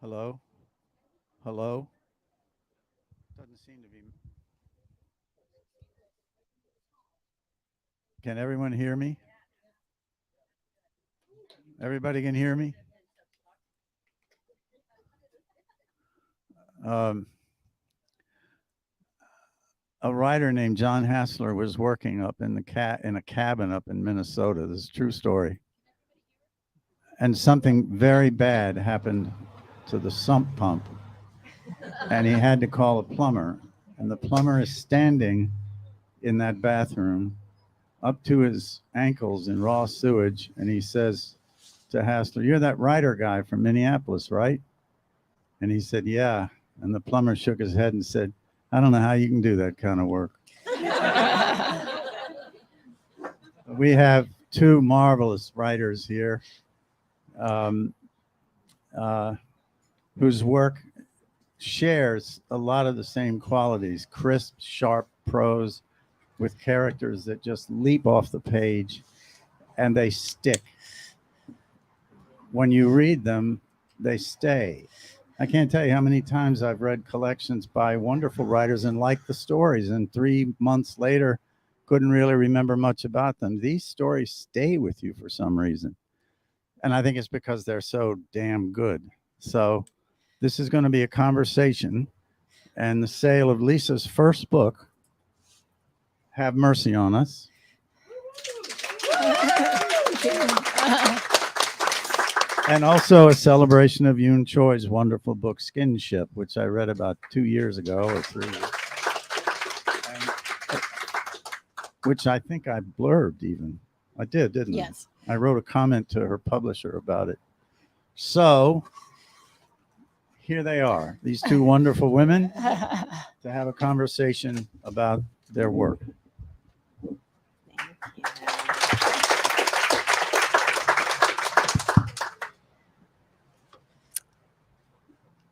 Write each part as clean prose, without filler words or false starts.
Hello? Hello? Doesn't seem to be. Can everyone hear me? Everybody can hear me? Um, a writer named John Hassler was working up in in a cabin up in Minnesota. This is a true story. And something very bad happened to the sump pump, and he had to call a plumber. And the plumber is standing in that bathroom up to his ankles in raw sewage, and he says to Hassler, "You're that writer guy from Minneapolis, right?" And he said, "Yeah." And the plumber shook his head and said, "I don't know how you can do that kind of work." We have two marvelous writers here, um, uh, whose work shares a lot of the same qualities: crisp, sharp prose with characters that just leap off the page and they stick. When you read them, they stay. I can't tell you how many times I've read collections by wonderful writers and liked the stories, and 3 months later, couldn't really remember much about them. These stories stay with you for some reason. And I think it's because they're so damn good. So, this is going to be a conversation, and the sale of Lisa's first book, Have Mercy on Us. And also a celebration of Yoon Choi's wonderful book, Skinship, which I read about 2 years ago or 3 years, and, which I think I blurbed even. I did, didn't Yes. I? I wrote a comment to her publisher about it. So here they are, these two wonderful women, to have a conversation about their work.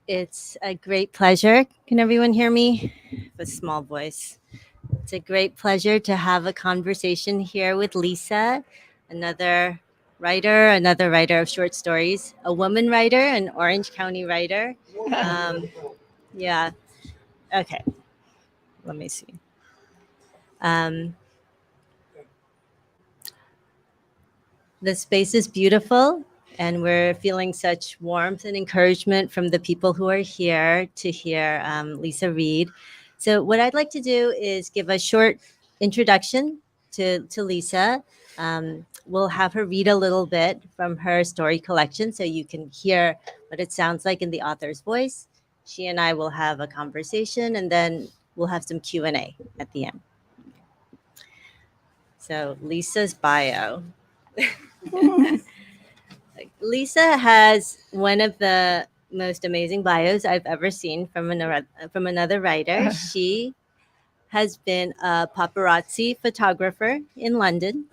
It's a great pleasure. Can everyone hear me? With a small voice. It's a great pleasure to have a conversation here with Lisa, another another writer of short stories, a woman writer, an Orange County writer. Yeah. Okay. Let me see. Um, the space is beautiful, and we're feeling such warmth and encouragement from the people who are here to hear Lisa read. So, what I'd like to do is give a short introduction to Lisa. We'll have her read a little bit from her story collection so you can hear what it sounds like in the author's voice. She and I will have a conversation, and then we'll have some Q&A at the end. So, Lisa's bio. Lisa has one of the most amazing bios I've ever seen from another writer. She has been a paparazzi photographer in London.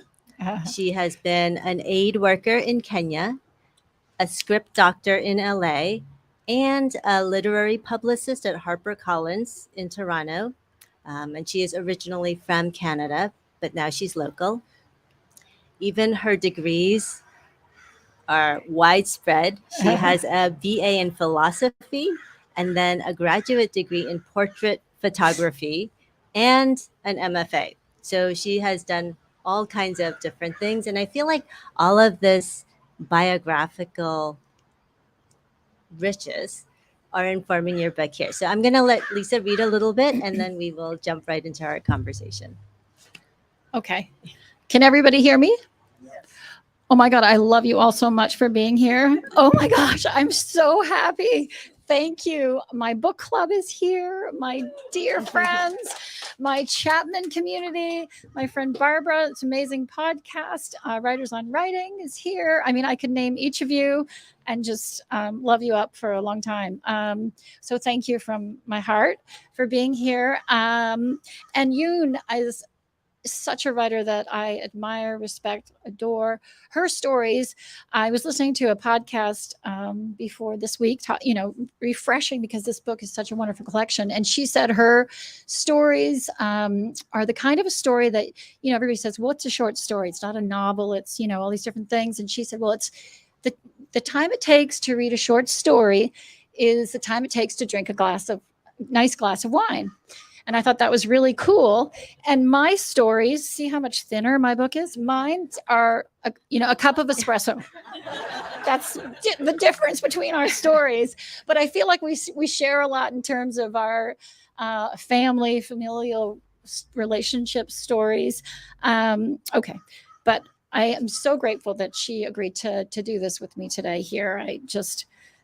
She has been an aid worker in Kenya, a script doctor in LA, and a literary publicist at HarperCollins in Toronto. And she is originally from Canada, but now she's local. Even her degrees are widespread. She has a BA in philosophy and then a graduate degree in portrait photography and an MFA. So she has done all kinds of different things. And I feel like all of this biographical riches are informing your book here. So I'm going to let Lisa read a little bit and then we will jump right into our conversation. Okay. Can everybody hear me? Oh my God, I love you all so much for being here. Oh my gosh, I'm so happy. Thank you. My book club is here, my dear friends, my Chapman community, my friend Barbara, it's amazing podcast, Writers on Writing is here. I mean, I could name each of you and just love you up for a long time. So thank you from my heart for being here. And Yoon is such a writer that I admire, respect, adore. Her stories. I was listening to a podcast before this week, refreshing because this book is such a wonderful collection. And she said her stories are the kind of a story that, everybody says, well, it's a short story. It's not a novel. It's, all these different things. And she said, well, it's the time it takes to read a short story is the time it takes to drink a nice glass of wine. And I thought that was really cool. And my stories, see how much thinner my book is? Mine are, a cup of espresso. That's the difference between our stories. But I feel like we share a lot in terms of our familial relationship stories. Okay. But I am so grateful that she agreed to do this with me today here.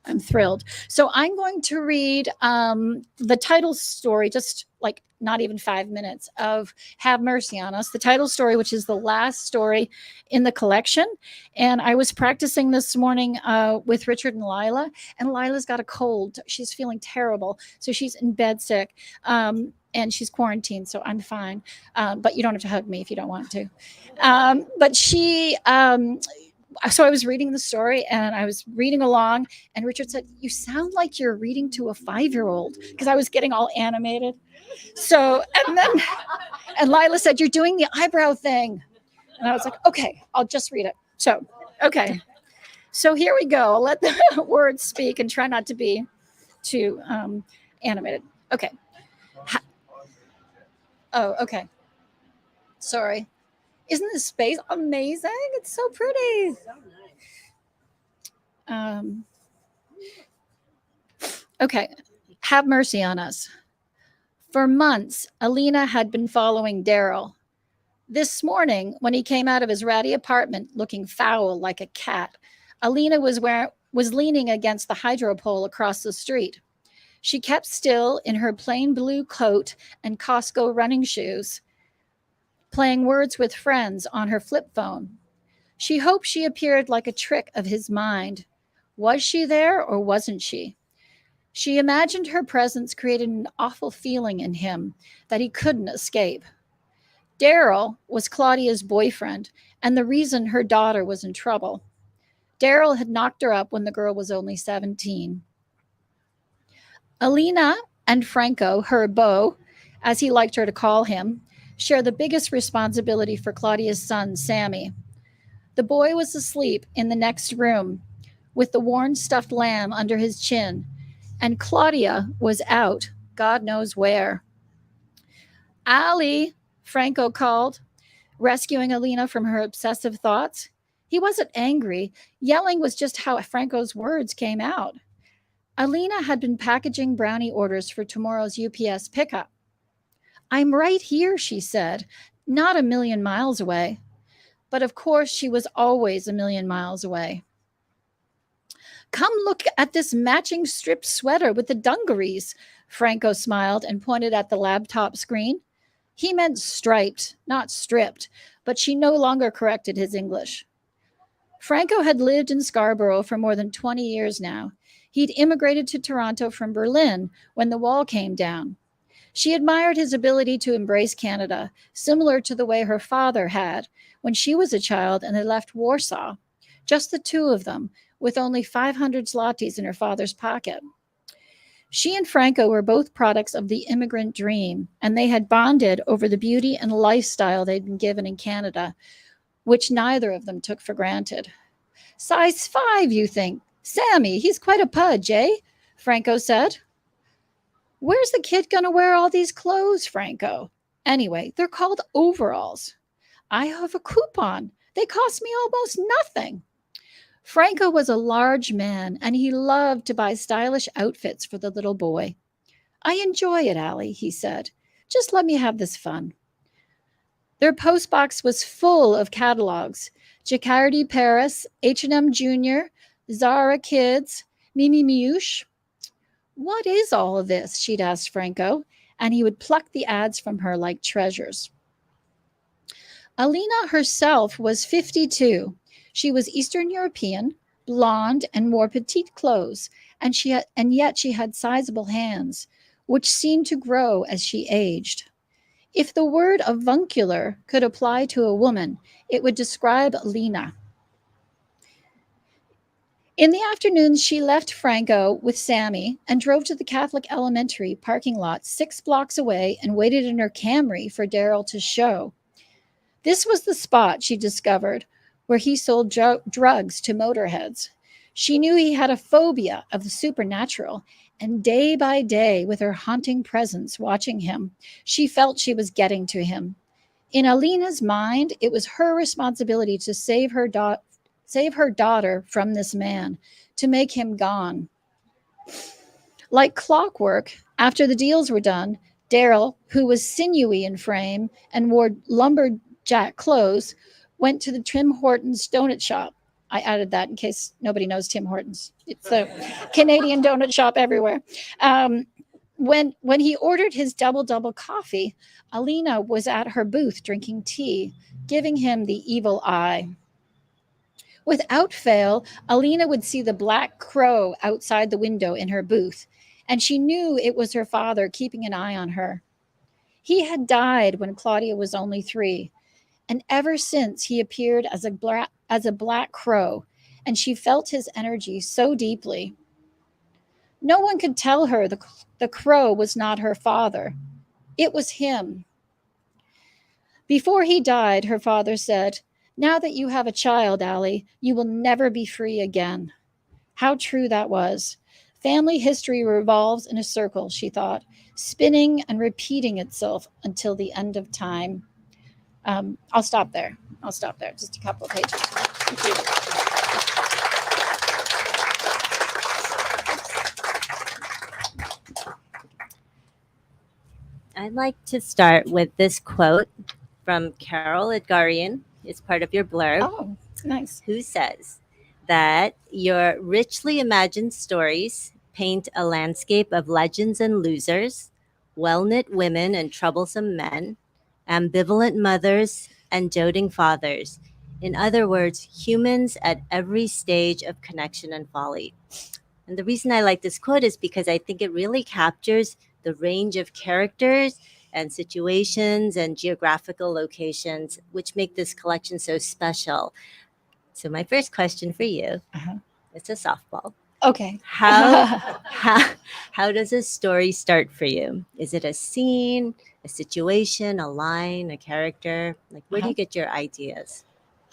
I'm thrilled. So I'm going to read the title story, just like not even 5 minutes, of Have Mercy on Us, the title story, which is the last story in the collection. And I was practicing this morning with Richard and Lila, and Lila's got a cold. She's feeling terrible. So she's in bed sick. And she's quarantined, so I'm fine. But you don't have to hug me if you don't want to. But so I was reading the story and I was reading along, and Richard said, "You sound like you're reading to a 5-year-old," because I was getting all animated. So, and Lila said, "You're doing the eyebrow thing." And I was like, "Okay, I'll just read it." So, okay. So here we go. I'll let the words speak and try not to be too animated. Okay. Oh, okay. Sorry. Isn't this space amazing? It's so pretty. Okay. Have mercy on us. For months, Alina had been following Daryl. This morning, when he came out of his ratty apartment looking foul like a cat, Alina was leaning against the hydro pole across the street. She kept still in her plain blue coat and Costco running shoes, playing words with friends on her flip phone. She hoped she appeared like a trick of his mind. Was she there or wasn't she? She imagined her presence created an awful feeling in him that he couldn't escape. Daryl was Claudia's boyfriend and the reason her daughter was in trouble. Daryl had knocked her up when the girl was only 17. Alina and Franco, her beau, as he liked her to call him, share the biggest responsibility for Claudia's son, Sammy. The boy was asleep in the next room with the worn stuffed lamb under his chin, and Claudia was out, God knows where. "Allie," Franco called, rescuing Alina from her obsessive thoughts. He wasn't angry. Yelling was just how Franco's words came out. Alina had been packaging brownie orders for tomorrow's UPS pickup. "I'm right here," she said, "not a million miles away." But of course, she was always a million miles away. "Come look at this matching striped sweater with the dungarees," Franco smiled and pointed at the laptop screen. He meant striped, not stripped, but she no longer corrected his English. Franco had lived in Scarborough for more than 20 years now. He'd immigrated to Toronto from Berlin when the wall came down. She admired his ability to embrace Canada, similar to the way her father had when she was a child and they left Warsaw, just the two of them, with only 500 zlotys in her father's pocket. She and Franco were both products of the immigrant dream, and they had bonded over the beauty and lifestyle they'd been given in Canada, which neither of them took for granted. "Size 5, you think? Sammy, he's quite a pudge, eh?" Franco said. "Where's the kid going to wear all these clothes, Franco? Anyway, they're called overalls. I have a coupon. They cost me almost nothing." Franco was a large man, and he loved to buy stylish outfits for the little boy. "I enjoy it, Allie," he said. "Just let me have this fun." Their postbox was full of catalogs: Jacquardy Paris, H&M Junior, Zara Kids, Mimi Miouche. "What is all of this?" she'd ask Franco, and he would pluck the ads from her like treasures. Alina herself was 52. She was Eastern European, blonde, and wore petite clothes, and yet she had sizable hands, which seemed to grow as she aged. If the word avuncular could apply to a woman, it would describe Alina. In the afternoons, she left Franco with Sammy and drove to the Catholic Elementary parking lot 6 blocks away and waited in her Camry for Daryl to show. This was the spot, she discovered, where he sold drugs to motorheads. She knew he had a phobia of the supernatural, and day by day, with her haunting presence watching him, she felt she was getting to him. In Alina's mind, it was her responsibility to save her daughter from this man, to make him gone. Like clockwork, after the deals were done, Daryl, who was sinewy in frame and wore lumberjack clothes, went to the Tim Hortons donut shop. I added that in case nobody knows Tim Hortons. It's a Canadian donut shop everywhere. When he ordered his double coffee, Alina was at her booth drinking tea, giving him the evil eye. Without fail, Alina would see the black crow outside the window in her booth, and she knew it was her father keeping an eye on her. He had died when Claudia was only 3, and ever since he appeared as a black crow, and she felt his energy so deeply. No one could tell her the crow was not her father. It was him. Before he died, her father said, "Now that you have a child, Allie, you will never be free again." How true that was. Family history revolves in a circle, she thought, spinning and repeating itself until the end of time. I'll stop there. Just a couple of pages. Thank you. I'd like to start with this quote from Carol Edgarian. It's part of your blurb. Oh, nice. Who says that your richly imagined stories paint a landscape of legends and losers, well-knit women and troublesome men, ambivalent mothers and doting fathers. In other words, humans at every stage of connection and folly. And the reason I like this quote is because I think it really captures the range of characters and situations and geographical locations, which make this collection so special. So my first question for you, it's a softball. Okay. How does a story start for you? Is it a scene, a situation, a line, a character? Like, where do you get your ideas?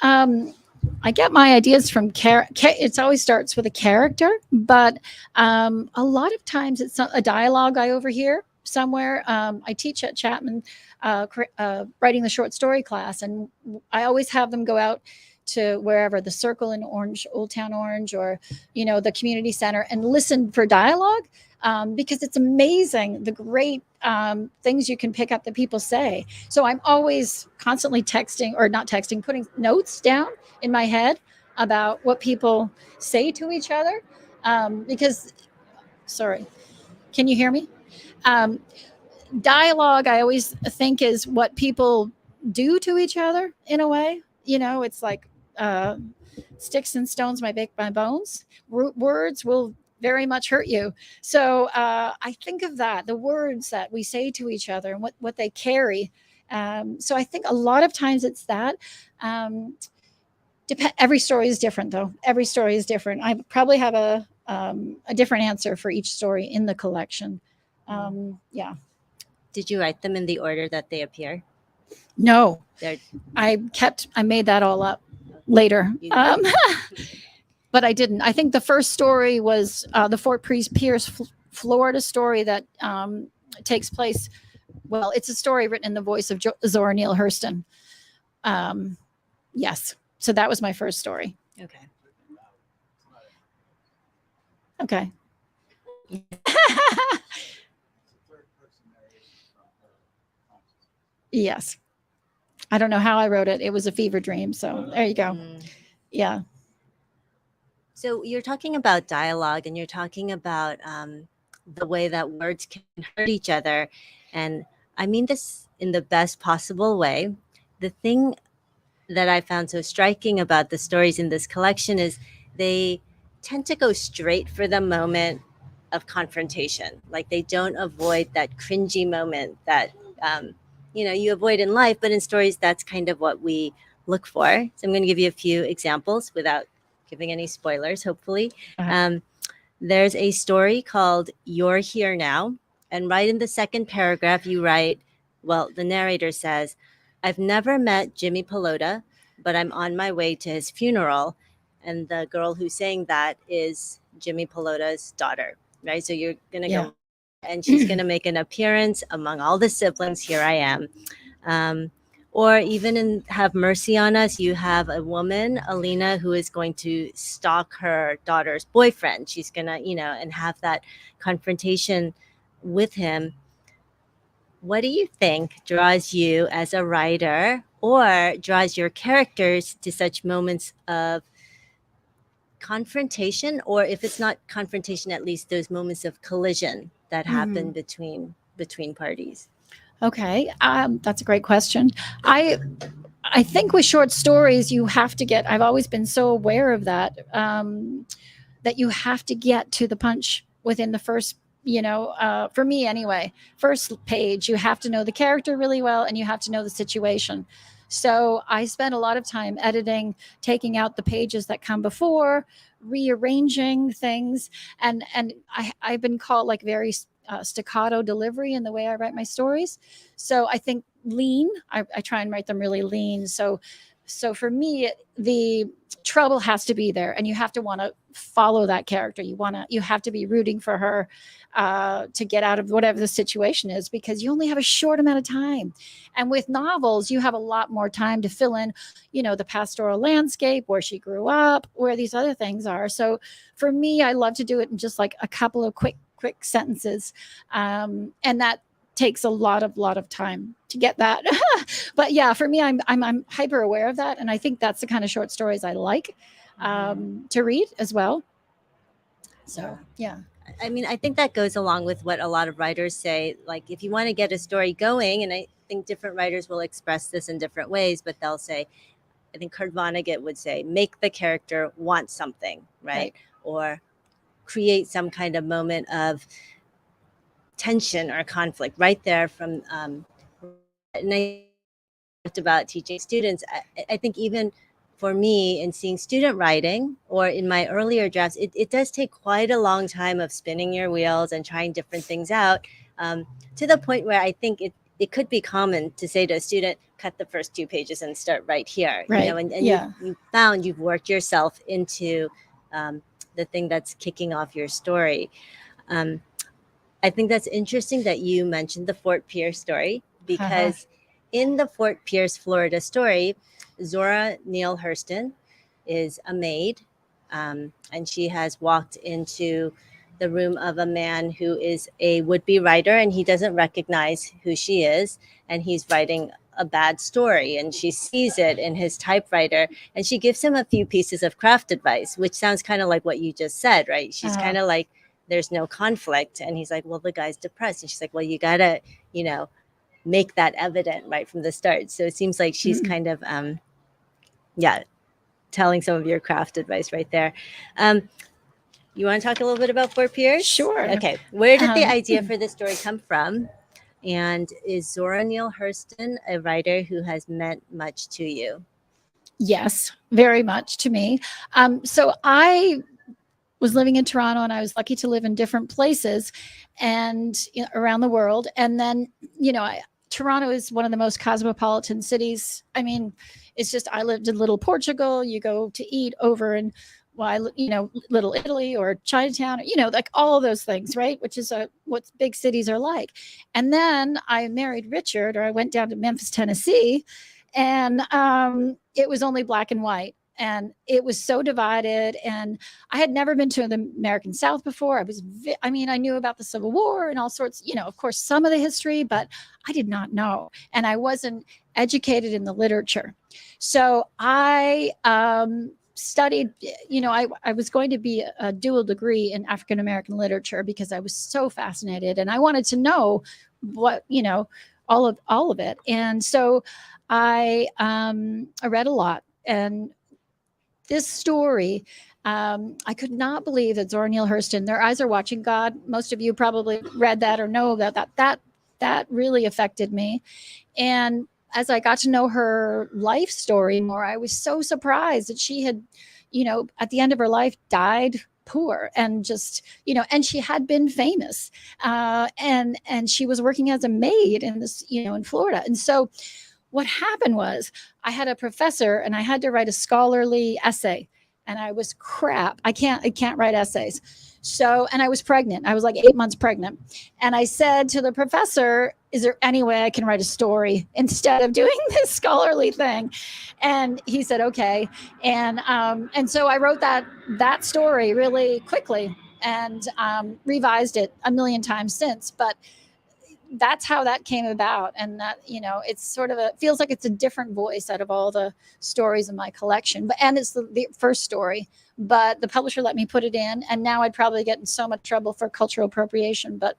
I get my ideas from it always starts with a character, but a lot of times it's a dialogue I overhear somewhere. I teach at Chapman writing the short story class, and I always have them go out to wherever, the Circle in Orange, Old Town Orange, or the community center, and listen for dialogue, because it's amazing the great things you can pick up that people say. So I'm always constantly putting notes down in my head about what people say to each other, because sorry, can you hear me? Dialogue, I always think, is what people do to each other in a way. It's like sticks and stones might break my bones. Words will very much hurt you. So I think of that, the words that we say to each other and what they carry. So I think a lot of times it's that. Every story is different, though. Every story is different. I probably have a different answer for each story in the collection. Yeah. Did you write them in the order that they appear? No, They're- I made that all up later. But I didn't. I think the first story was the Fort Pierce, Florida story that takes place. Well, it's a story written in the voice of Zora Neale Hurston. Yes. So that was my first story. Okay. Yes. I don't know how I wrote it. It was a fever dream. So there you go. Yeah. So you're talking about dialogue, and you're talking about the way that words can hurt each other. And I mean this in the best possible way. The thing that I found so striking about the stories in this collection is they tend to go straight for the moment of confrontation. Like, they don't avoid that cringy moment that you avoid in life, but in stories, that's kind of what we look for. So I'm going to give you a few examples without giving any spoilers, hopefully. There's a story called You're Here Now. And right in the second paragraph, you write, the narrator says, "I've never met Jimmy Pelota, but I'm on my way to his funeral. and the girl who's saying that is Jimmy Pelota's daughter, right? So you're gonna Yeah. go, and she's gonna make an appearance among all the siblings. Here I am. Or even in Have Mercy on Us, you have a woman, Alina, who is going to stalk her daughter's boyfriend. She's gonna, and have that confrontation with him. What do you think draws you as a writer, or draws your characters to such moments of confrontation, or if it's not confrontation, at least those moments of collision that happen between parties? Okay, that's a great question. I think with short stories, you have to get. I've always been so aware of that. That you have to get to the punch within the first, for me anyway, first page. You have to know the character really well, and you have to know the situation. So I spent a lot of time editing, taking out the pages that come before, rearranging things, and I've been called like very staccato delivery in the way I write my stories. So I think lean. I try and write them really lean. So for me, the trouble has to be there, and you have to want to follow that character. You have to be rooting for her to get out of whatever the situation is, because you only have a short amount of time. And with novels, you have a lot more time to fill in, the pastoral landscape, where she grew up, where these other things are. So for me, I love to do it in just like a couple of quick sentences, and that takes a lot of time to get that. But yeah, for me, I'm hyper aware of that, and I think that's the kind of short stories I like to read as well. So yeah. I mean, I think that goes along with what a lot of writers say. Like, if you want to get a story going, and I think different writers will express this in different ways, but they'll say, I think Kurt Vonnegut would say, make the character want something, right? Or create some kind of moment of tension or conflict right there from. And I talked about teaching students. I think even for me, in seeing student writing or in my earlier drafts, it does take quite a long time of spinning your wheels and trying different things out, to the point where I think it could be common to say to a student, cut the first 2 pages and start right here. Right. And you found you've worked yourself into the thing that's kicking off your story. I think that's interesting that you mentioned the Fort Pierce story, because in the Fort Pierce, Florida story, Zora Neale Hurston is a maid, and she has walked into the room of a man who is a would-be writer, and he doesn't recognize who she is, and he's writing a bad story, and she sees it in his typewriter, and she gives him a few pieces of craft advice, which sounds kind of like what you just said, right? She's kind of like, there's no conflict, and he's like, well, the guy's depressed, and she's like, well, you gotta, make that evident right from the start. So it seems like she's kind of telling some of your craft advice right there. You want to talk a little bit about Fort Pierce? Sure. Okay. Where did the idea for this story come from? And is Zora Neale Hurston a writer who has meant much to you? Yes, very much to me. So I was living in Toronto, and I was lucky to live in different places and around the world. And then, Toronto is one of the most cosmopolitan cities. I mean, it's just, I lived in Little Portugal. You go to eat over in, Little Italy or Chinatown, like all of those things, right? Which is what big cities are like. And then I married Richard, or I went down to Memphis, Tennessee, and it was only black and white. And it was so divided, and I had never been to the American South before. I knew about the Civil War and all sorts, of course, some of the history, but I did not know. And I wasn't educated in the literature. So I studied, I was going to be a dual degree in African American literature, because I was so fascinated, and I wanted to know what, all of it. And so I read a lot. And this story, I could not believe that Zora Neale Hurston, Their Eyes Are Watching God. Most of you probably read that or know about that. That really affected me. And as I got to know her life story more, I was so surprised that she had, at the end of her life, died poor, and just, and she had been famous, and she was working as a maid in this, in Florida. And so what happened was, I had a professor, and I had to write a scholarly essay and I was crap. I can't write essays. So, and I was pregnant. I was like 8 months pregnant. And I said to the professor, is there any way I can write a story instead of doing this scholarly thing? And he said, okay. And so I wrote that story really quickly and revised it a million times since. But that's how that came about. And that, it's sort of feels like it's a different voice out of all the stories in my collection. And it's the first story, but the publisher let me put it in, and now I'd probably get in so much trouble for cultural appropriation. But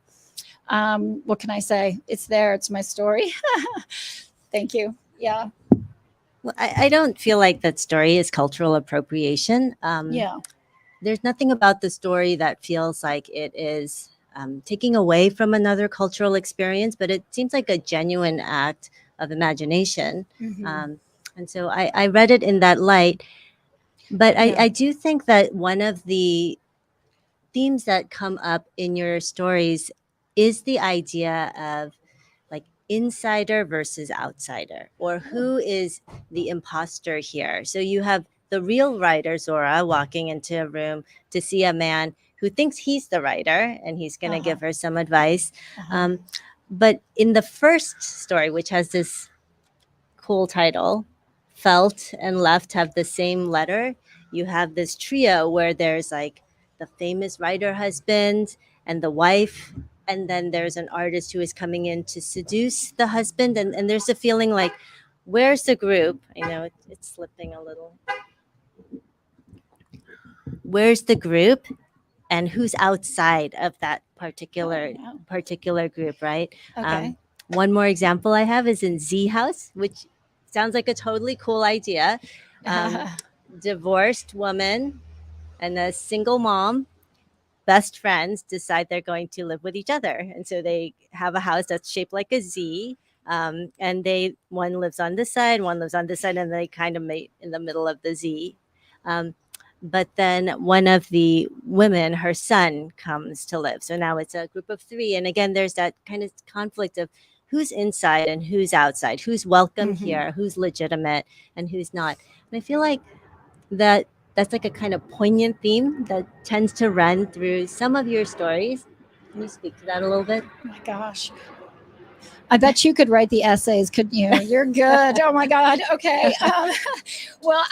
what can I say? It's there. It's my story. Thank you. Yeah. Well, I don't feel like that story is cultural appropriation. Yeah. There's nothing about the story that feels like it is taking away from another cultural experience, but it seems like a genuine act of imagination. Mm-hmm. And so I read it in that light. But Yeah. I do think that one of the themes that come up in your stories is the idea of like insider versus outsider, or who is the imposter here. So you have the real writer, Zora, walking into a room to see a man who thinks he's the writer and he's going to give her some advice. But in the first story, which has this cool title, Felt and Left have the same letter, you have this trio where there's like the famous writer husband and the wife, and then there's an artist who is coming in to seduce the husband, and there's a feeling like, where's the group? I know it's slipping a little. Where's the group, and who's outside of that particular group, right? Okay. One more example I have is in Z House, which sounds like a totally cool idea. Divorced woman and a single mom, best friends, decide they're going to live with each other, and so they have a house that's shaped like a Z. And one lives on this side, one lives on this side, and they kind of meet in the middle of the Z. But then one of the women, her son, comes to live. So now it's a group of three. And again, there's that kind of conflict of who's inside and who's outside, who's welcome here, who's legitimate, and who's not. And I feel like that's like a kind of poignant theme that tends to run through some of your stories. Can you speak to that a little bit? Oh my gosh. I bet you could write the essays, couldn't you? You're good. Oh my God. Okay. Well,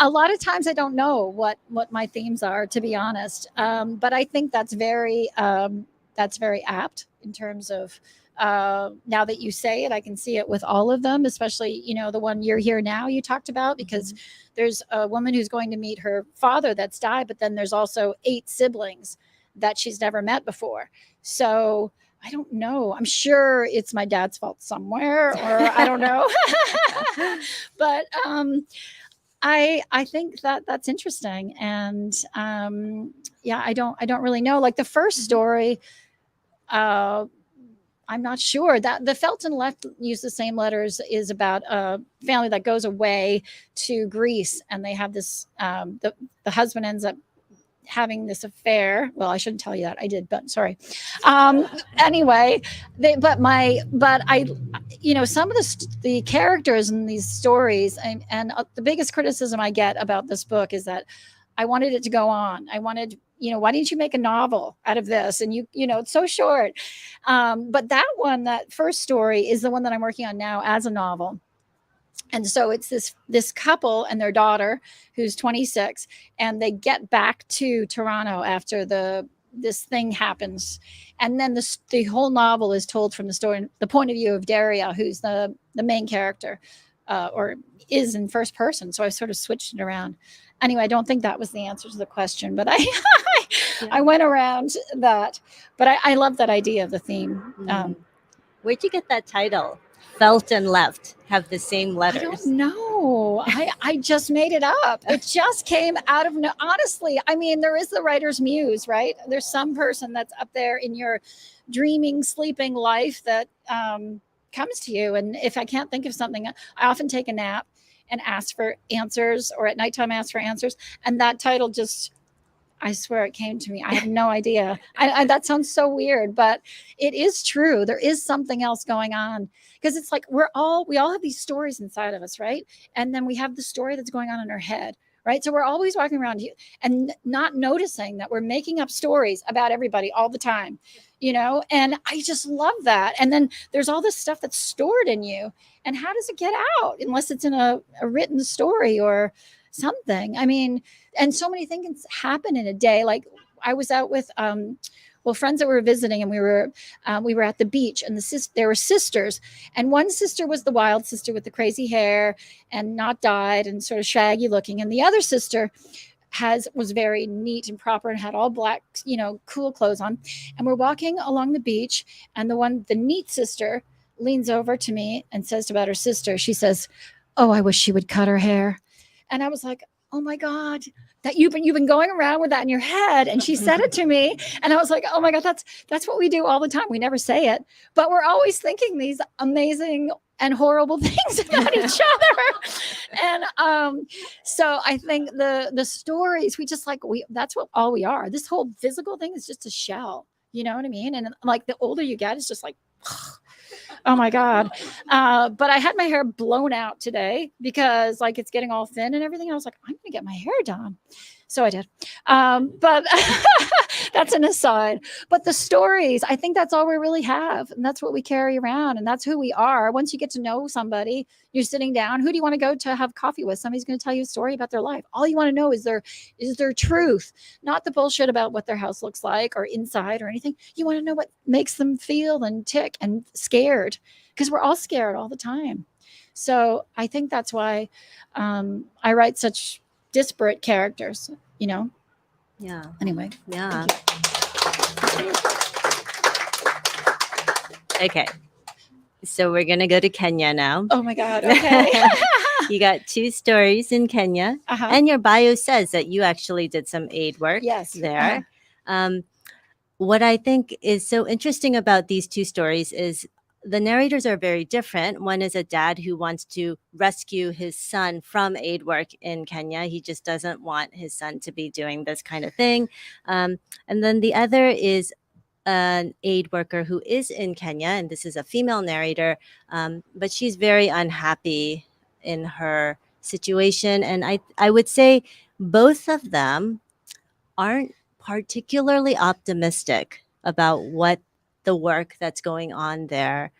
a lot of times I don't know what my themes are, to be honest. But I think that's very apt in terms of now that you say it, I can see it with all of them, especially, the one You're Here Now you talked about, because there's a woman who's going to meet her father that's died, but then there's also 8 siblings that she's never met before. So I don't know. I'm sure it's my dad's fault somewhere, or I don't know. But I think that's interesting, and yeah, I don't really know. Like the first story, I'm not sure that the Felt and Left use the same letters is about a family that goes away to Greece, and they have this. The husband ends up having this affair. Well, I shouldn't tell you that. I did, but sorry. Anyway, but I, some of the characters in these stories, and the biggest criticism I get about this book is that I wanted it to go on. I wanted, why didn't you make a novel out of this? And it's so short. But that first story is the one that I'm working on now as a novel. And so it's this couple and their daughter who's 26, and they get back to Toronto after this thing happens. And then the whole novel is told from the point of view of Daria, who's the main character, or is in first person. So I sort of switched it around. Anyway, I don't think that was the answer to the question, but I went around that. But I love that idea of the theme. Where'd you get that title? Felt and Left have the same letters. I don't know. I just made it up. It just came out of honestly. I mean, there is the writer's muse, right? There's some person that's up there in your dreaming, sleeping life that comes to you. And if I can't think of something, I often take a nap and ask for answers, or at nighttime ask for answers. And that title just, I swear it came to me. I have no idea. That sounds so weird, but it is true. There is something else going on, because it's like we all have these stories inside of us, right? And then we have the story that's going on in our head, right? So we're always walking around and not noticing that we're making up stories about everybody all the time, and I just love that. And then there's all this stuff that's stored in you, and how does it get out unless it's in a written story or something? I mean, and so many things happen in a day. Like I was out with friends that we were visiting, and we were at the beach, and there were sisters, and one sister was the wild sister with the crazy hair and not dyed and sort of shaggy looking, and the other sister was very neat and proper and had all black, cool clothes on. And we're walking along the beach, and the neat sister leans over to me and says about her sister, she says, "Oh, I wish she would cut her hair." And I was like, "Oh my God, that you've been going around with that in your head." And she said it to me, and I was like, "Oh my God, that's what we do all the time. We never say it, but we're always thinking these amazing and horrible things about each other." And so I think the stories that's what all we are. This whole physical thing is just a shell. You know what I mean? And like the older you get, it's just like, oh my God. But I had my hair blown out today because like it's getting all thin and everything. I was like, I'm going to get my hair done. So I did. But that's an aside. But the stories, I think that's all we really have. And that's what we carry around. And that's who we are. Once you get to know somebody, you're sitting down. Who do you want to go to have coffee with? Somebody's going to tell you a story about their life. All you want to know is their truth, not the bullshit about what their house looks like or inside or anything. You want to know what makes them feel and tick and scared, because we're all scared all the time. So I think that's why I write such disparate characters, Yeah. Anyway. Yeah. Okay. So we're going to go to Kenya now. Oh my God. Okay. You got 2 stories in Kenya. Uh-huh. And your bio says that you actually did some aid work there. Uh-huh. What I think is so interesting about these 2 stories is the narrators are very different. One is a dad who wants to rescue his son from aid work in Kenya. He just doesn't want his son to be doing this kind of thing. And then the other is an aid worker who is in Kenya, and this is a female narrator, but she's very unhappy in her situation. And I would say both of them aren't particularly optimistic about what the work that's going on there,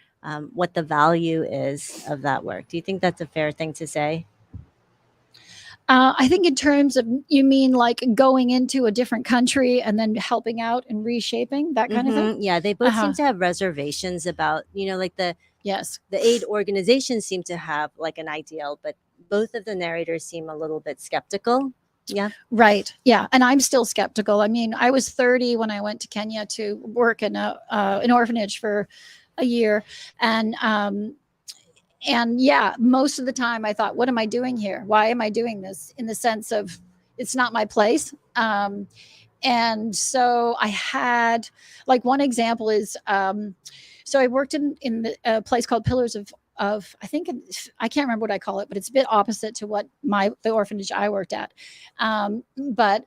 what the value is of that work. Do you think that's a fair thing to say? I think in terms of, you mean like going into a different country and then helping out and reshaping that kind of thing? Yeah, they both Uh-huh. seem to have reservations about, like Yes. the aid organizations seem to have like an ideal, but both of the narrators seem a little bit skeptical. Yeah. Right. Yeah. And I'm still skeptical. I mean, I was 30 when I went to Kenya to work in an orphanage for a year. And yeah, most of the time I thought, what am I doing here? Why am I doing this? In the sense of, it's not my place. And so I had, like, one example is, so I worked in a place called Pillars of I think I can't remember what I call it, but it's a bit opposite to what the orphanage I worked at. But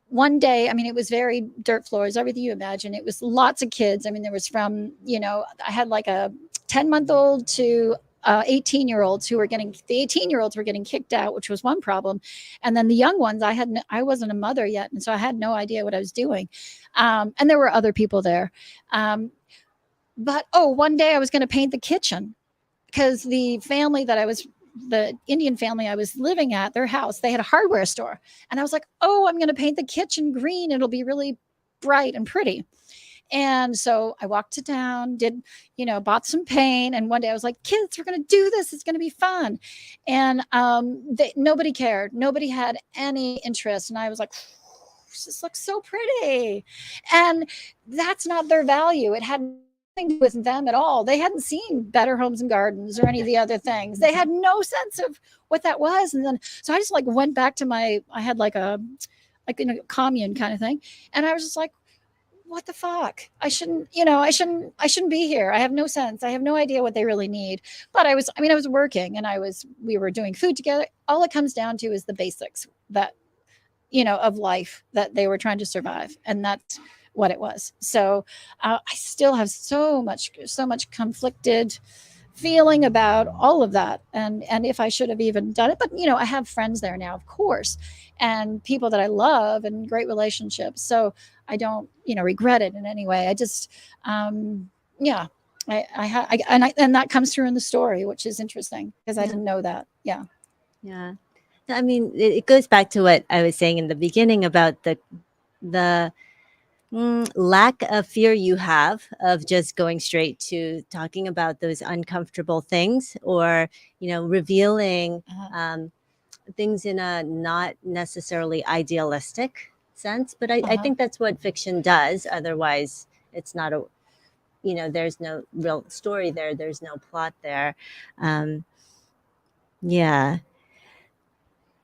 one day, I mean, it was very dirt floors, everything you imagine. It was lots of kids. I mean, there was from, I had like a 10-month-old to 18-year-olds the 18-year-olds were getting kicked out, which was one problem. And then the young ones, I wasn't a mother yet. And so I had no idea what I was doing. And there were other people there. But one day I was going to paint the kitchen, because the Indian family I was living at, their house, they had a hardware store. And I was like, I'm going to paint the kitchen green. It'll be really bright and pretty. And so I walked to town, bought some paint. And one day I was like, kids, we're going to do this. It's going to be fun. And nobody cared. Nobody had any interest. And I was like, this looks so pretty. And that's not their value. It had nothing to do with them at all. They hadn't seen Better Homes and Gardens or any of the other things. They had no sense of what that was. And then, so I just like went back to I had like a commune kind of thing. And I was just like, what the fuck? I shouldn't be here. I have no sense. I have no idea what they really need. But I was working, and we were doing food together. All it comes down to is the basics that, of life, that they were trying to survive. And that's what it was. So I still have so much conflicted feeling about all of that, and if I should have even done it. But I have friends there now, of course, and people that I love and great relationships. So I don't regret it in any way. I just yeah. And that comes through in the story, which is interesting because I Yeah. didn't know that. Yeah. Yeah. I mean, it goes back to what I was saying in the beginning about the lack of fear you have of just going straight to talking about those uncomfortable things, or revealing things in a not necessarily idealistic sense. But I think that's what fiction does. Otherwise, it's not a there's no real story there. There's no plot there. Yeah.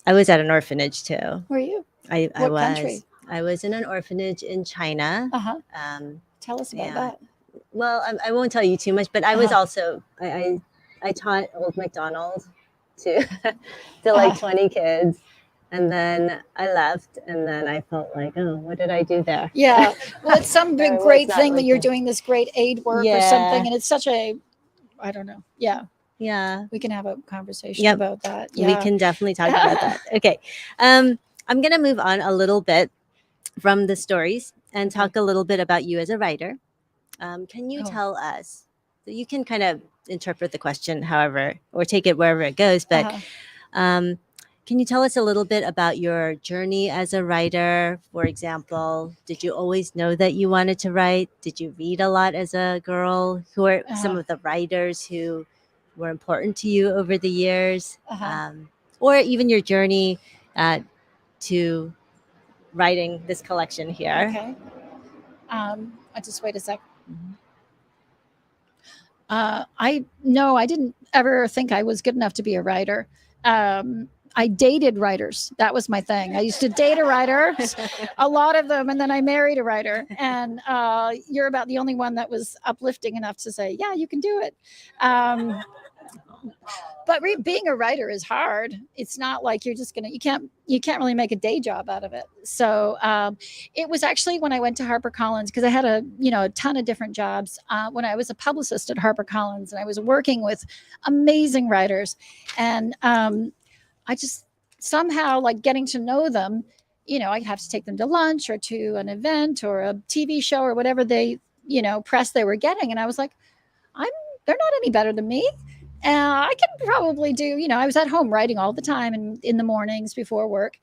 I was at an orphanage too. Were you? I What was. country? I was in an orphanage in China. Tell us about Yeah. that. Well, I won't tell you too much, but I was Uh-huh. also I taught Old MacDonald to to like 20 kids, and then I left, and then I felt like, oh, what did I do there? Yeah. Well, it's some Or big it was great not thing that you're working. doing this great aid work or Yeah. something, and it's such I don't know. Yeah. Yeah. We can have a conversation Yep. about that. We Yeah. can definitely talk about that. Okay. I'm gonna move on a little bit from the stories and Okay. talk a little bit about you as a writer. Can you Oh. tell us? So you can kind of interpret the question however, or take it wherever it goes. But can you tell us a little bit about your journey as a writer? For example, did you always know that you wanted to write? Did you read a lot as a girl? Who are some of the writers who were important to you over the years? Or even your journey to writing this collection here. Okay. I just wait a sec. Mhm. I didn't ever think I was good enough to be a writer. I dated writers. That was my thing. I used to date a writer, a lot of them, and then I married a writer. And you're about the only one that was uplifting enough to say, "Yeah, you can do it." But being a writer is hard. It's not like you're just gonna. You can't really make a day job out of it. So it was actually when I went to HarperCollins, because I had a ton of different jobs when I was a publicist at HarperCollins, and I was working with amazing writers, and I just somehow like getting to know them. I'd have to take them to lunch or to an event or a TV show or whatever press they were getting, and I was like, they're not any better than me. I can probably do, I was at home writing all the time and in the mornings before work.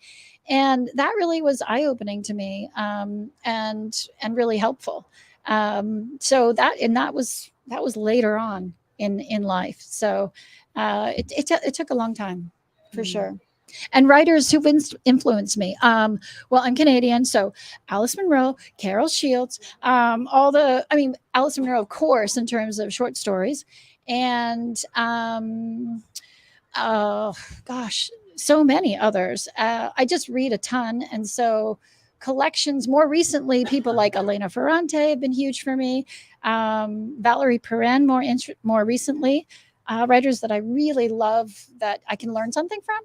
And that really was eye opening to me and really helpful. So that was later on in life. So it took a long time for sure. And writers who've influenced me. Well, I'm Canadian, so Alice Munro, Carol Shields, Alice Munro, of course, in terms of short stories, and gosh, so many others. I just read a ton, and so collections. More recently, people like Elena Ferrante have been huge for me. Valerie Perrin, more recently, writers that I really love that I can learn something from.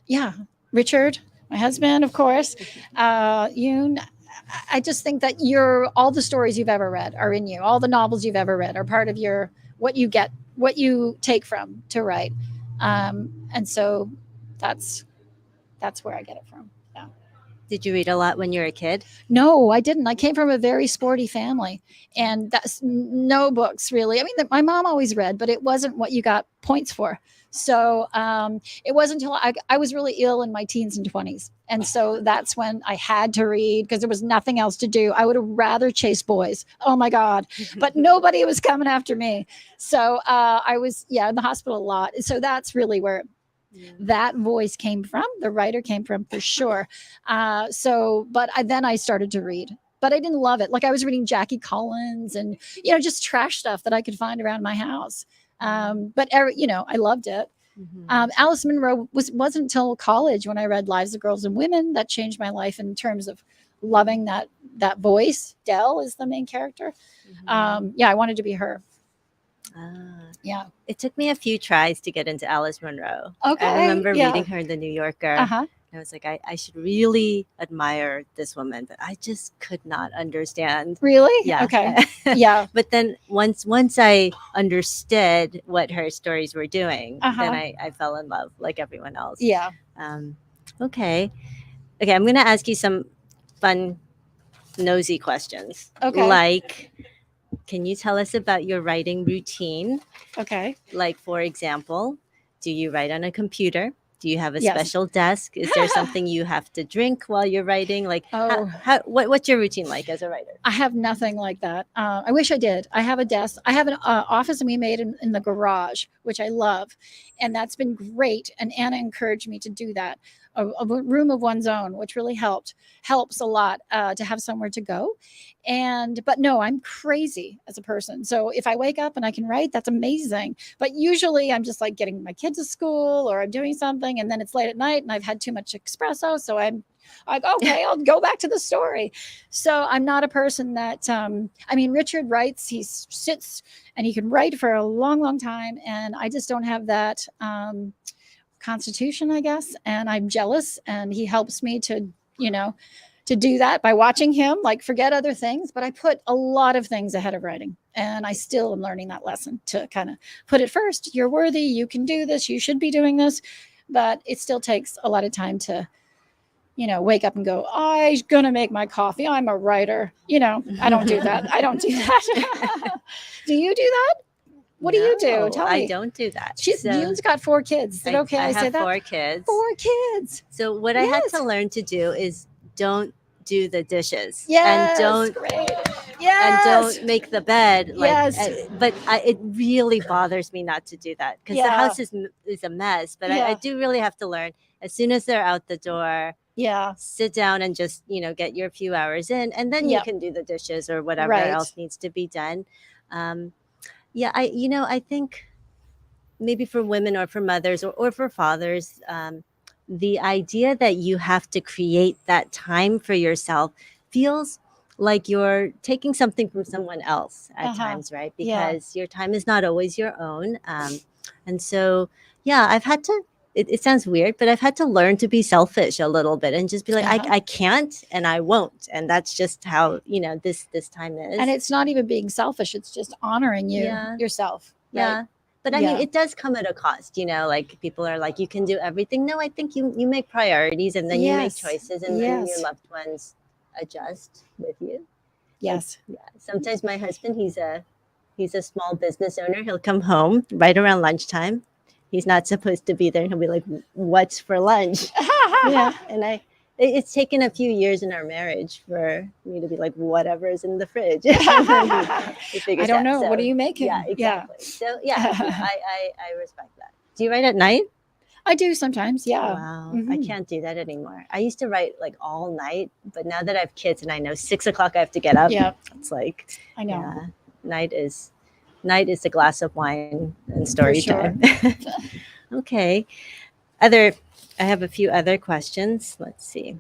Yeah, Richard, my husband, of course. Yoon. I just think that all the stories you've ever read are in you. All the novels you've ever read are part of what you take from to write. And so that's where I get it from. Yeah. Did you read a lot when you were a kid? No, I didn't. I came from a very sporty family, and that's no books really. I mean, my mom always read, but it wasn't what you got points for. So it wasn't until I was really ill in my teens and 20s. And so that's when I had to read because there was nothing else to do. I would have rather chased boys. Oh my God. But nobody was coming after me. So I was, in the hospital a lot. So that's really where that voice came from. The writer came from for sure. But then I started to read. But I didn't love it. Like I was reading Jackie Collins and, just trash stuff that I could find around my house. But I loved it. Alice Munro wasn't until college when I read Lives of Girls and Women that changed my life in terms of loving that voice. Dell is the main character. I wanted to be her. Yeah. It took me a few tries to get into Alice Munro. Okay. I remember reading her in The New Yorker. And I was like, I should really admire this woman, but I just could not understand. Really? Yeah. Okay. Yeah. But then once I understood what her stories were doing, Uh-huh. then I fell in love like everyone else. Yeah. Okay. Okay, I'm gonna ask you some fun, nosy questions. Okay. Like, can you tell us about your writing routine? Okay. Like, for example, do you write on a computer? Do you have a Yes. special desk? Is there something you have to drink while you're writing? Like, Oh. what's your routine like as a writer? I have nothing like that. I wish I did. I have a desk. I have an office and we made in the garage, which I love. And that's been great. And Anna encouraged me to do that. A room of one's own, which really helps a lot to have somewhere to go. But no, I'm crazy as a person. So if I wake up and I can write, that's amazing. But usually I'm just like getting my kids to school or I'm doing something and then it's late at night and I've had too much espresso. So I'm like, okay, I'll go back to the story. So I'm not a person that, Richard writes, he sits and he can write for a long, long time. And I just don't have that constitution, I guess. And I'm jealous and he helps me to do that by watching him, like forget other things. But I put a lot of things ahead of writing. And I still am learning that lesson to kind of put it first. You're worthy. You can do this. You should be doing this. But it still takes a lot of time to wake up and go, I'm going to make my coffee. I'm a writer. I don't do that. I don't do that. Do you do that? What do you do? Tell me. I don't do that. Yoon's got 4 kids. Is it okay I say have that? 4 kids. 4 kids. So what I had to learn to do is don't do the dishes. Yes. And don't Great. Yes. and don't make the bed. Yes. It really bothers me not to do that because the house is a mess. But I do really have to learn as soon as they're out the door. Yeah. Sit down and just get your few hours in, and then you can do the dishes or whatever else needs to be done. I think maybe for women or for mothers or for fathers, the idea that you have to create that time for yourself feels like you're taking something from someone else at times, right? Because your time is not always your own. And so, I've had to, it sounds weird, but I've had to learn to be selfish a little bit and just be like, I can't and I won't. And that's just how, this time is. And it's not even being selfish. It's just honoring yourself. Right? Yeah. But I mean, it does come at a cost, like people are like, you can do everything. No, I think you make priorities and then you make choices and then your loved ones adjust with you. Yes. Yeah. Sometimes my husband, he's a small business owner. He'll come home right around lunchtime. He's not supposed to be there. And he'll be like, what's for lunch? And it's taken a few years in our marriage for me to be like, whatever is in the fridge. I don't know. So, what are you making? Yeah, exactly. So I respect that. Do you write at night? I do sometimes. Yeah. Wow. I can't do that anymore. I used to write like all night, but now that I have kids and I know 6 o'clock I have to get up. Yeah. It's like, I know. Night is a glass of wine and story time. Okay. I have a few other questions. Let's see.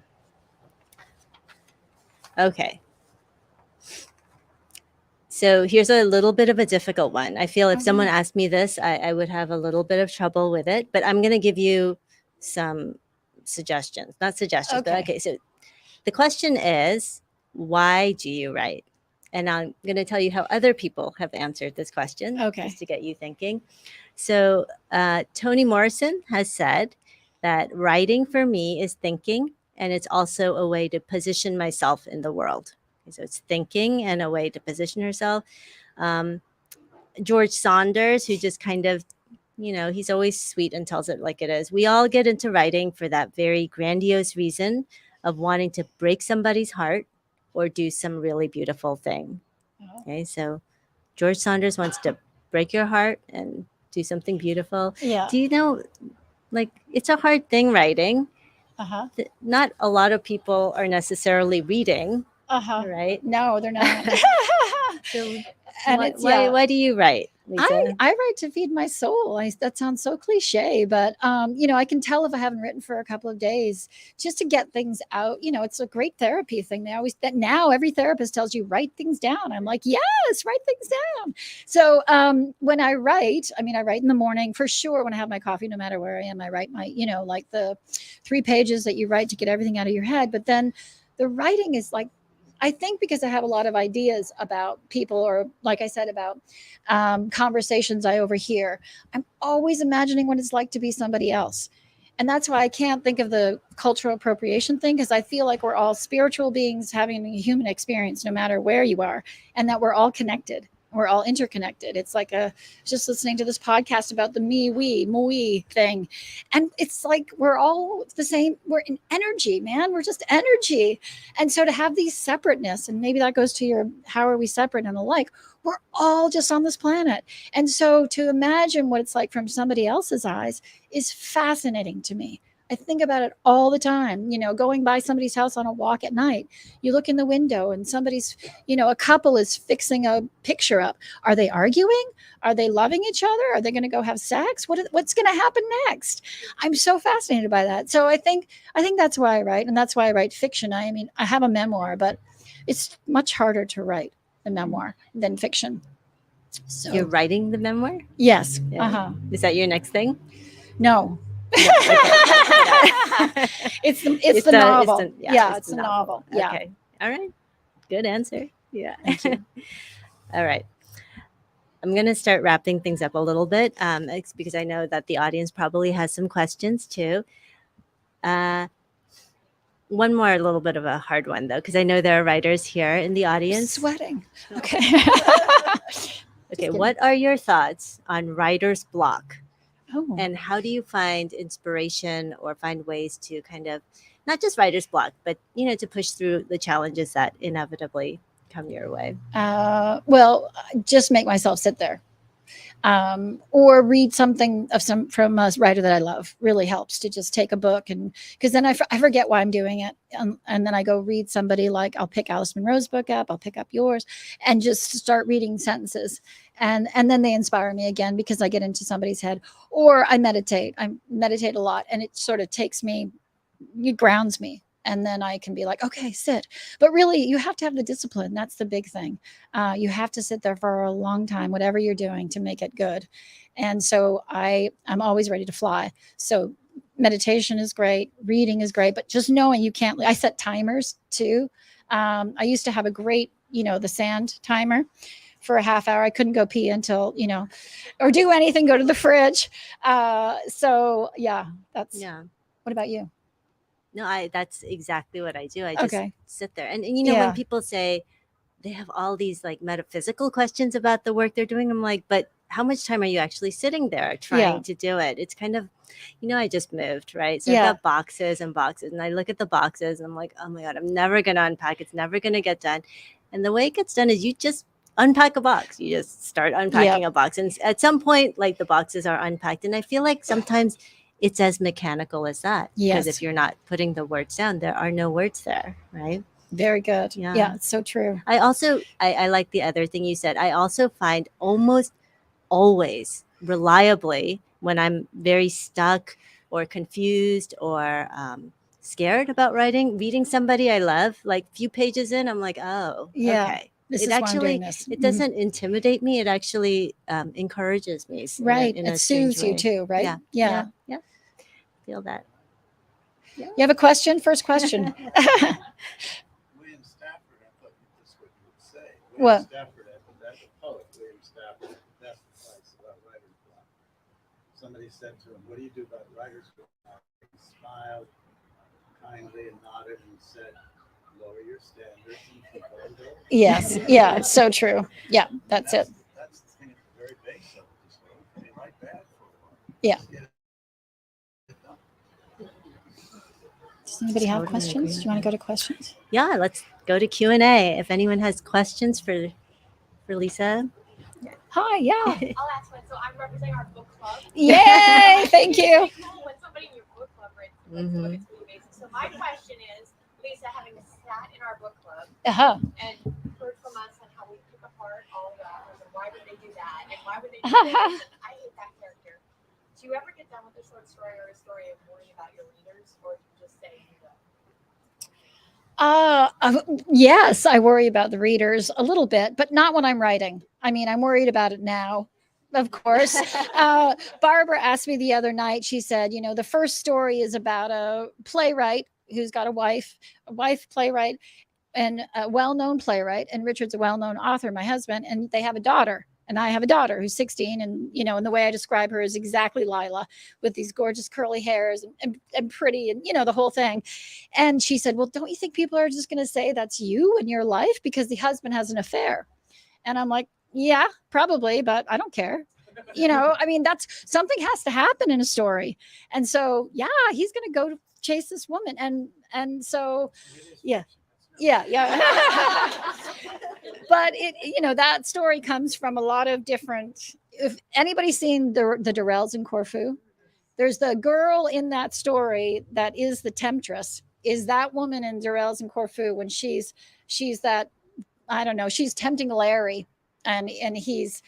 Okay. So here's a little bit of a difficult one. I feel if someone asked me this, I would have a little bit of trouble with it, but I'm going to give you some suggestions. Not suggestions, but okay. So the question is, why do you write? And I'm going to tell you how other people have answered this question just to get you thinking. So Toni Morrison has said that writing for me is thinking, and it's also a way to position myself in the world. So it's thinking and a way to position herself. George Saunders, who just kind of, he's always sweet and tells it like it is. We all get into writing for that very grandiose reason of wanting to break somebody's heart or do some really beautiful thing. Okay, so George Saunders wants to break your heart and do something beautiful. Yeah. Do you know, like, it's a hard thing writing. Not a lot of people are necessarily reading. Right? No, they're not. So why do you write? Lisa? I write to feed my soul. That sounds so cliche, but I can tell if I haven't written for a couple of days just to get things out. It's a great therapy thing. That now every therapist tells you write things down. I'm like, yes, write things down. So when I write in the morning for sure. When I have my coffee, no matter where I am, I write my, like the 3 pages that you write to get everything out of your head. But then the writing is like, I think because I have a lot of ideas about people, or like I said, about conversations I overhear, I'm always imagining what it's like to be somebody else. And that's why I can't think of the cultural appropriation thing, because I feel like we're all spiritual beings having a human experience, no matter where you are, and that we're all connected. We're all interconnected. It's like just listening to this podcast about the me, we, moi thing. And it's like we're all the same. We're in energy, man. We're just energy. And so to have these separateness, and maybe that goes to your how are we separate and alike, we're all just on this planet. And so to imagine what it's like from somebody else's eyes is fascinating to me. I think about it all the time, going by somebody's house on a walk at night. You look in the window and somebody's, a couple is fixing a picture up. Are they arguing? Are they loving each other? Are they going to go have sex? What's going to happen next? I'm so fascinated by that. So I think that's why I write, and that's why I write fiction. I have a memoir, but it's much harder to write a memoir than fiction. So You're writing the memoir? yes. Yeah. Is that your next thing? No. Okay. It's the novel. It's a novel. Yeah. Okay. All right. Good answer. Yeah. Thank you. All right. I'm going to start wrapping things up a little bit it's because I know that the audience probably has some questions too. One more, a little bit of a hard one though, because I know there are writers here in the audience. Sweating. Okay. Okay. What are your thoughts on writer's block? Oh. And how do you find inspiration or find ways to kind of not just writer's block, but to push through the challenges that inevitably come your way? Well, just make myself sit there, or read something from a writer that I love. Really helps to just take a book, and because then I forget why I'm doing it, and then I go read somebody. Like I'll pick Alice Munro's book up, I'll pick up yours, and just start reading sentences, and then they inspire me again because I get into somebody's head. Or I meditate a lot, and it sort of it grounds me. And then I can be like, okay, sit. But really, you have to have the discipline. That's the big thing. You have to sit there for a long time, whatever you're doing, to make it good. And so I'm always ready to fly. So meditation is great. Reading is great. But just knowing you can't, I set timers too. I used to have a great, the sand timer for a half hour. I couldn't go pee until, or do anything, go to the fridge. So yeah, Yeah. What about you? No, that's exactly what I do. I just Okay. sit there. And when people say they have all these like metaphysical questions about the work they're doing, I'm like, but how much time are you actually sitting there trying to do it? It's kind of, I just moved, right? So I've got boxes and boxes, and I look at the boxes and I'm like, oh my God, I'm never going to unpack. It's never going to get done. And the way it gets done is you just unpack a box. You just start unpacking a box. And at some point, like the boxes are unpacked. And I feel like sometimes it's as mechanical as that. Yes. Because if you're not putting the words down, there are no words there, right? Very good. Yeah, it's so true. I also, I like the other thing you said. I also find almost always reliably when I'm very stuck or confused or scared about reading somebody I love, like few pages in, I'm like, oh, okay. This is why I'm doing this. It doesn't intimidate me. It actually encourages me. Right. In it soothes you too, right? Yeah. Feel that. Yeah. You have a question? First question. William Stafford, I thought this what you would say. What? Stafford, that's a poet, William Stafford, that's advice about writer's block. Somebody said to him, what do you do about writer's block? He smiled kindly and nodded and said, lower your standards and keep on going. Yes. Yeah, it's so true. Yeah, that's it. That's the thing at the very base of it. Just they write bad for a while. Yeah. Just get it done. Does anybody have Totally questions? agree Do you want to go to questions? Yeah, let's go to Q&A. If anyone has questions for Lisa. Hi, yeah. I'll ask one. So I'm representing our book club. Yay, thank you. When somebody in your book club writes, it's really amazing. So my question is, Lisa, having sat in our book club Uh-huh. and heard from us on how we pick apart all the authors and why would they do that and why would they I hate that character. Do you ever get done with a short story or a story of worrying about your readers, or do you just say you don't? Yes, I worry about the readers a little bit, but not when I'm writing. I mean, I'm worried about it now, of course. Barbara asked me the other night, she said, the first story is about a playwright who's got a wife playwright, and a well-known playwright, and Richard's a well-known author, my husband, and they have a daughter, and I have a daughter who's 16, and the way I describe her is exactly Lila, with these gorgeous curly hairs and pretty, and the whole thing. And she said, well, don't you think people are just going to say that's you in your life because the husband has an affair? And I'm like, yeah, probably, but I don't care. I mean, that's something has to happen in a story. And so, yeah, he's going to go chase this woman. And so, yeah. Yeah. But that story comes from a lot of different. If anybody's seen the Durrells in Corfu, there's the girl in that story that is the temptress. Is that woman in Durrells in Corfu when she's that, I don't know, she's tempting Larry, and he's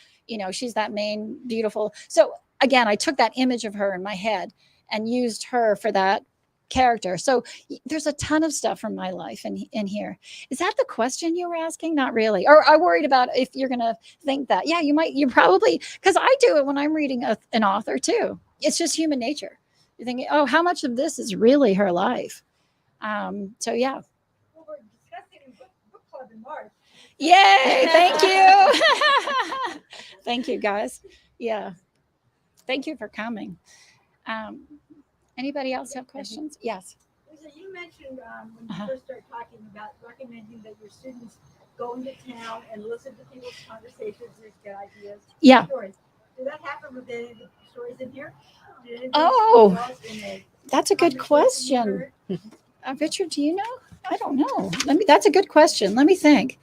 she's that main beautiful. So again, I took that image of her in my head and used her for that character. So there's a ton of stuff from my life in here. Is that the question you were asking? Not really. Or I worried about if you're going to think that. Yeah, you probably, because I do it when I'm reading an author too. It's just human nature. You're thinking, oh, how much of this is really her life? So yeah. Well, we're discussing book club in March. Yay. Thank you. Thank you, guys. Yeah. Thank you for coming. Anybody else have questions? Yes. Lisa, you mentioned when you first started talking about recommending that your students go into town and listen to people's conversations and get ideas. Yeah. Stories. Did that happen with any of the stories in here? That's a good question. Richard, do you know? I don't know. That's a good question. Let me think.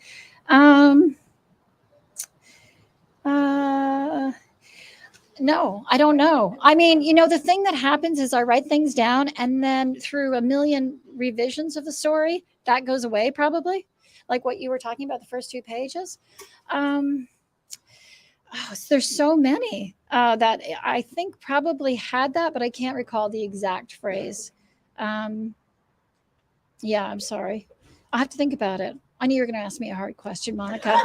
No, I don't know. I mean, the thing that happens is I write things down, and then through a million revisions of the story, that goes away probably. Like what you were talking about, the first 2 pages. There's so many that I think probably had that, but I can't recall the exact phrase. Yeah, I'm sorry. I'll have to think about it. I knew you were going to ask me a hard question, Monica.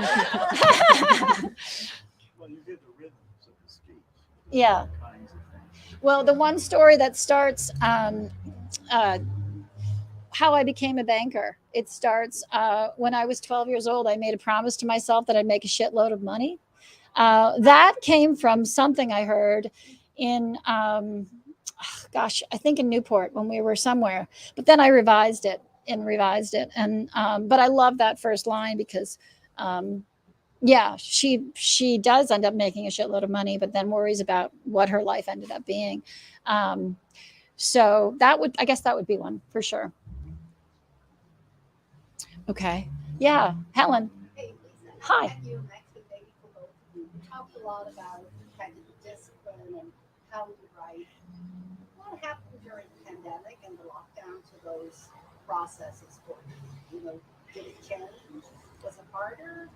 Well, you did the rhythms of the speech. Yeah. All kinds of things. Well, the one story that starts how I became a banker. It starts when I was 12 years old. I made a promise to myself that I'd make a shitload of money. That came from something I heard in, I think in Newport when we were somewhere. But then I revised it. And but I love that first line because she does end up making a shitload of money, but then worries about what her life ended up being. So I guess that would be one for sure. Okay. Yeah. Helen. Hey, Lisa. Hi. Thank you. Next to Baby for both of you. You talked a lot about kind of discipline and how to write. What happened during the pandemic and the lockdown to those processes for you? Did it change? Was it harder?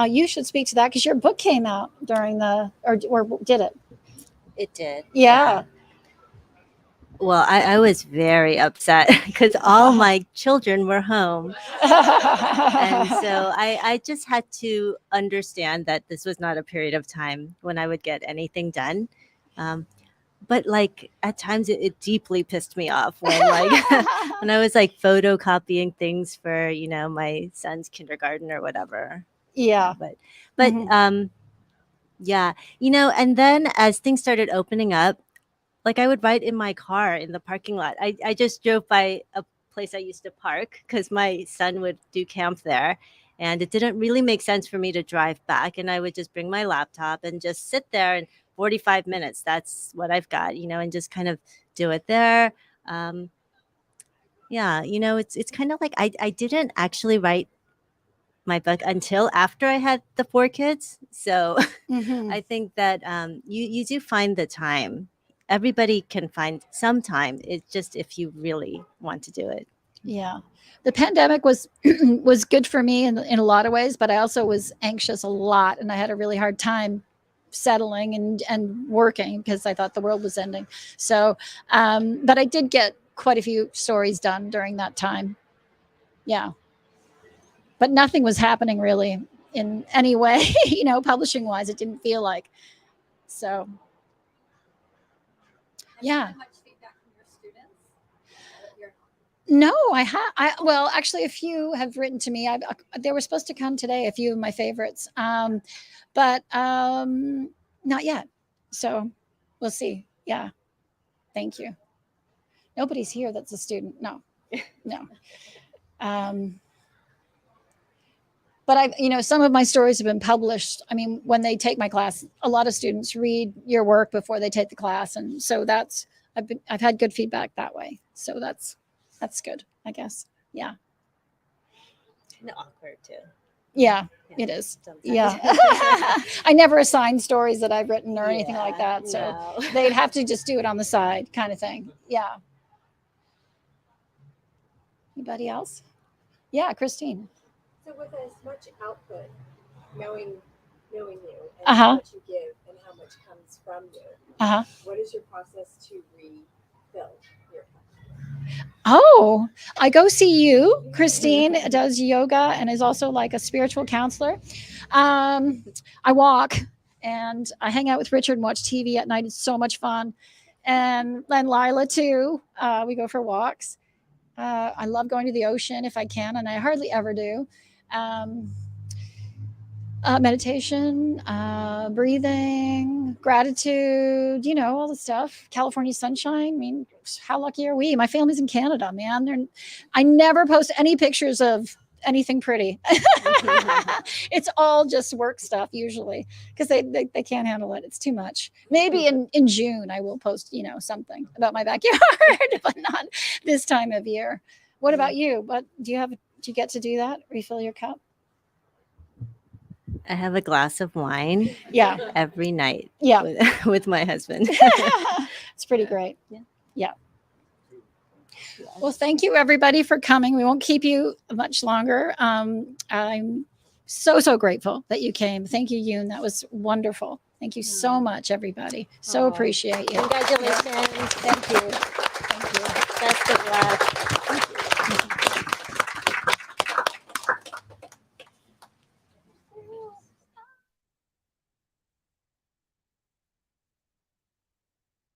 You should speak to that because your book came out during or did it? It did. Yeah. Well, I was very upset because all my children were home. And so I just had to understand that this was not a period of time when I would get anything done. But like at times it deeply pissed me off when when I was photocopying things for, my son's kindergarten or whatever. Yeah. But Mhm. yeah, and then as things started opening up, I would write in my car in the parking lot. I just drove by a place I used to park because my son would do camp there. And it didn't really make sense for me to drive back. And I would just bring my laptop and just sit there and 45 minutes. That's what I've got, and just kind of do it there. It's kind of like I didn't actually write my book until after I had the 4 kids. So Mhm. I think that you do find the time. Everybody can find some time. It's just if you really want to do it. Yeah. The pandemic was was good for me in a lot of ways, but I also was anxious a lot, and I had a really hard time settling and working because I thought the world was ending. So, but I did get quite a few stories done during that time. Yeah. But nothing was happening really in any way, publishing wise. It didn't feel like. So, yeah. Much feedback from your students? No, well, actually, a few have written to me. They were supposed to come today, a few of my favorites, but not yet. So we'll see. Yeah. Thank you. Nobody's here that's a student. No. But some of my stories have been published. I mean, when they take my class, a lot of students read your work before they take the class. And so I've had good feedback that way. So that's good, I guess. Yeah. And awkward too. Yeah, it is. Sometimes. Yeah. I never assign stories that I've written or anything like that. So no. they'd have to just do it on the side kind of thing. Yeah. Anybody else? Yeah, Christine. So with as much output, knowing you and Uh-huh. how much you give and how much comes from you, Uh-huh. what is your process to refill your cup? Oh, I go see you. Christine does yoga and is also like a spiritual counselor. I walk and I hang out with Richard and watch TV at night. It's so much fun. And Lila too. We go for walks. I love going to the ocean if I can, and I hardly ever do. Meditation, breathing, gratitude, all the stuff. California sunshine. I mean, how lucky are we? My family's in Canada, man. I never post any pictures of anything pretty. It's all just work stuff usually because they can't handle it. It's too much. Maybe in June I will post, something about my backyard, but not this time of year. What about you? What do you get to do that? Refill your cup? I have a glass of wine Yeah. every night Yeah. with my husband. It's pretty great. Yeah. Well, thank you everybody for coming. We won't keep you much longer. I'm so grateful that you came. Thank you, Yoon. That was wonderful. Thank you so much, everybody. So appreciate you. Congratulations. Thank you. Thank you. Best of luck. Thank you.